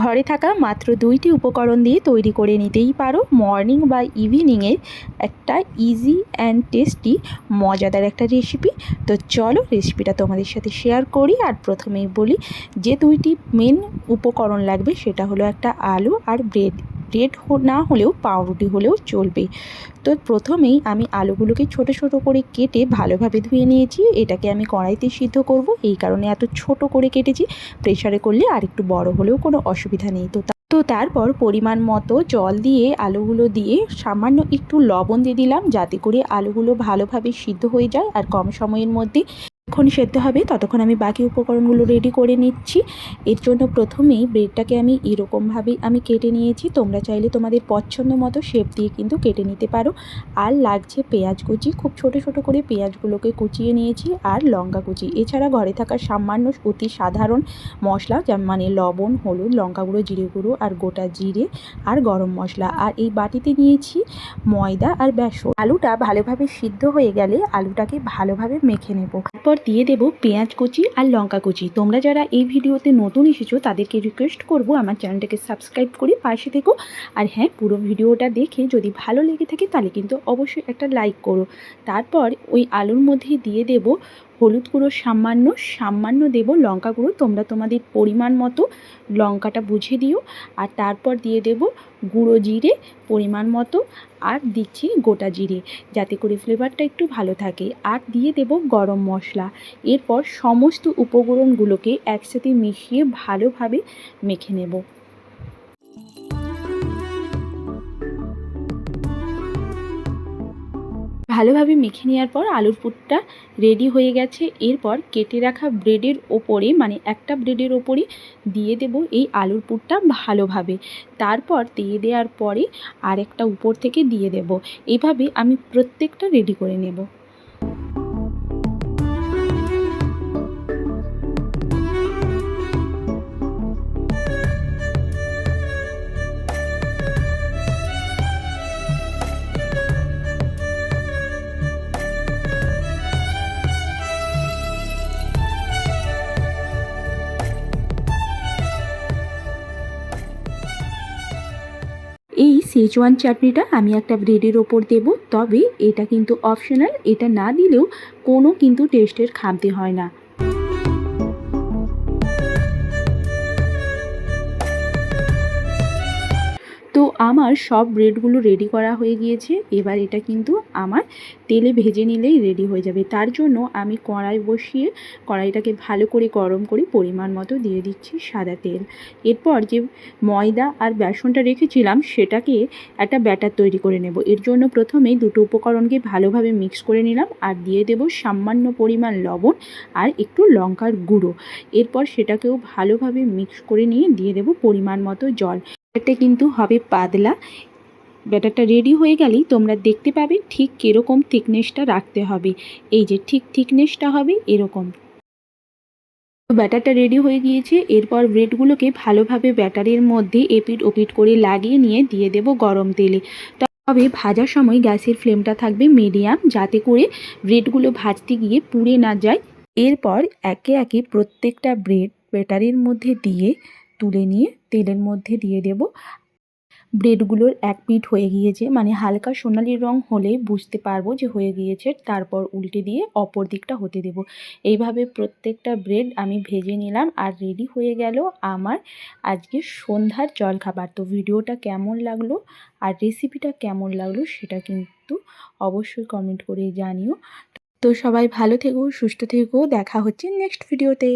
ঘরে থাকা মাত্র 2টি উপকরণ দিয়ে তৈরি করে নিতেই পারো মর্নিং বা ইভিনিংয়ের একটা ইজি অ্যান্ড টেস্টি মজাদার একটা রেসিপি। তো চলো রেসিপিটা তোমাদের সাথে শেয়ার করি। আর প্রথমেই বলি যে 2টি মেন উপকরণ লাগবে সেটা হলো একটা আলু আর ব্রেড না হলেও পাউরুটি হলেও চলবে। তো প্রথমেই আমি আলুগুলোকে ছোট ছোট করে কেটে ভালোভাবে ধুয়ে নিয়েছি। এটাকে আমি কড়াইতে সিদ্ধ করব, এই কারণে এত ছোট করে কেটেছি। প্রেসারে করলে আর একটু বড় হলেও কোনো অসুবিধা নেই। তো তারপর পরিমাণ মতো জল দিয়ে আলুগুলো দিয়ে সামান্য একটু লবণ দিয়ে দিলাম, যাতে করে আলুগুলো ভালোভাবে সিদ্ধ হয়ে যায় আর কম সময়ের মধ্যে যতক্ষণ সেদ্ধ হবে ততক্ষণ আমি বাকি উপকরণগুলো রেডি করে নিচ্ছি। এর জন্য প্রথমেই ব্রেডটাকে আমি এরকমভাবেই আমি কেটে নিয়েছি। তোমরা চাইলে তোমাদের পছন্দ মতো শেপ দিয়ে কিন্তু কেটে নিতে পারো। আর লাগছে পেঁয়াজ কুচি, খুব ছোট ছোট করে পেঁয়াজগুলোকে কুচিয়ে নিয়েছি, আর লঙ্কা কুচি। এছাড়া ঘরে থাকা সামান্য অতি সাধারণ মশলা, যেমন মানে লবণ, হলুদ, লঙ্কা গুঁড়ো, জিরে গুঁড়ো আর গোটা জিরে আর গরম মশলা। আর এই বাটিতে নিয়েছি ময়দা আর বেসন। আলুটা ভালোভাবে সিদ্ধ হয়ে গেলে আলুটাকে ভালোভাবে মেখে নেব। তারপর দিয়ে দেব পেঁয়াজ কুচি আর লঙ্কা কুচি। তোমরা যারা এই ভিডিওতে নতুন এসেছো তাদেরকে রিকোয়েস্ট করব আমার চ্যানেলটাকে সাবস্ক্রাইব করে পাশে থেকো। আর হ্যাঁ, পুরো ভিডিওটা দেখে যদি ভালো লেগে থাকে তাহলে কিন্তু অবশ্যই একটা লাইক করো। তারপর ওই আলুর মধ্যে দিয়ে দেব হলুদ গুঁড়ো সামান্য দেব লঙ্কা গুঁড়ো। তোমরা তোমাদের পরিমাণ মতো লঙ্কাটা বুঝে দিও। আর তারপর দিয়ে দেব গুঁড়ো জিরে পরিমাণ মতো, আর দিচ্ছি গোটা জিরে, যাতে করে ফ্লেভারটা একটু ভালো থাকে। আর দিয়ে দেব গরম মশলা। এরপর সমস্ত উপকরণগুলোকে একসাথে মিশিয়ে ভালোভাবে মেখে নেব। ভালোভাবে মেখে নেওয়ার পর আলুর পুরটা রেডি হয়ে গেছে। এরপর কেটে রাখা ব্রেডের ওপরে, মানে একটা ব্রেডের ওপরে দিয়ে দেব এই আলুর পুরটা ভালোভাবে। তারপর দিয়ে দেওয়ার পরে আরেকটা উপর থেকে দিয়ে দেব। এইভাবে আমি প্রত্যেকটা রেডি করে নেব। এই শেজওয়ান চাটনিটা আমি একটা ব্রেডের ওপর দেব, তবে এটা কিন্তু অপশনাল। এটা না দিলেও কোনো কিন্তু টেস্টের খামতি হয় না। তো আমার সব ব্রেডগুলো রেডি করা হয়ে গিয়েছে। এবার এটা কিন্তু আমার তেলে ভেজে নিলেই রেডি হয়ে যাবে। তার জন্য আমি কড়াই বসিয়ে কড়াইটাকে ভালো করে গরম করে পরিমাণ মতো দিয়ে দিচ্ছি সাদা তেল। এরপর যে ময়দা আর বেসনটা রেখেছিলাম সেটাকে একটা ব্যাটার তৈরি করে নেব। এর জন্য প্রথমেই দুটো উপকরণকে ভালোভাবে মিক্স করে নিলাম, আর দিয়ে দেব সামান্য পরিমাণ লবণ আর একটু লঙ্কার গুঁড়ো। এরপর সেটাকেও ভালোভাবে মিক্স করে নিয়ে দিয়ে দেব পরিমাণ মতো জল। ব্যাটারটা কিন্তু হবে পাতলা। ব্যাটারটা রেডি হয়ে গেলেই তোমরা দেখতে পাবে ঠিক কীরকম থিকনেসটা রাখতে হবে। এই যে ঠিক থিকনেসটা হবে এরকম। ব্যাটারটা রেডি হয়ে গিয়েছে। এরপর ব্রেডগুলোকে ভালোভাবে ব্যাটারের মধ্যে এপিট ওপিট করে লাগিয়ে নিয়ে দিয়ে দেব গরম তেলে। তবে ভাজার সময় গ্যাসের ফ্লেমটা থাকবে মিডিয়াম, যাতে করে ব্রেডগুলো ভাজতে গিয়ে পুড়ে না যায়। এরপর একে একে প্রত্যেকটা ব্রেড ব্যাটারের মধ্যে দিয়ে তুলে নিয়ে তেলের মধ্যে দিয়ে দেব। ব্রেডগুলোর এক পিঠ হয়ে গিয়েছে, মানে হালকা সোনালি রং হলে বুঝতে পারবো যে হয়ে গিয়েছে। তারপর উল্টে দিয়ে অপর দিকটা হতে দেব। এইভাবে প্রত্যেকটা ব্রেড আমি ভেজে নিলাম, আর রেডি হয়ে গেল আমার আজকে সন্ধ্যার জলখাবার। তো ভিডিওটা কেমন লাগলো আর রেসিপিটা কেমন লাগলো সেটা কিন্তু অবশ্যই কমেন্ট করে জানিও। তো সবাই ভালো থেকো, সুস্থ থেকো, দেখা হচ্ছে নেক্সট ভিডিওতে।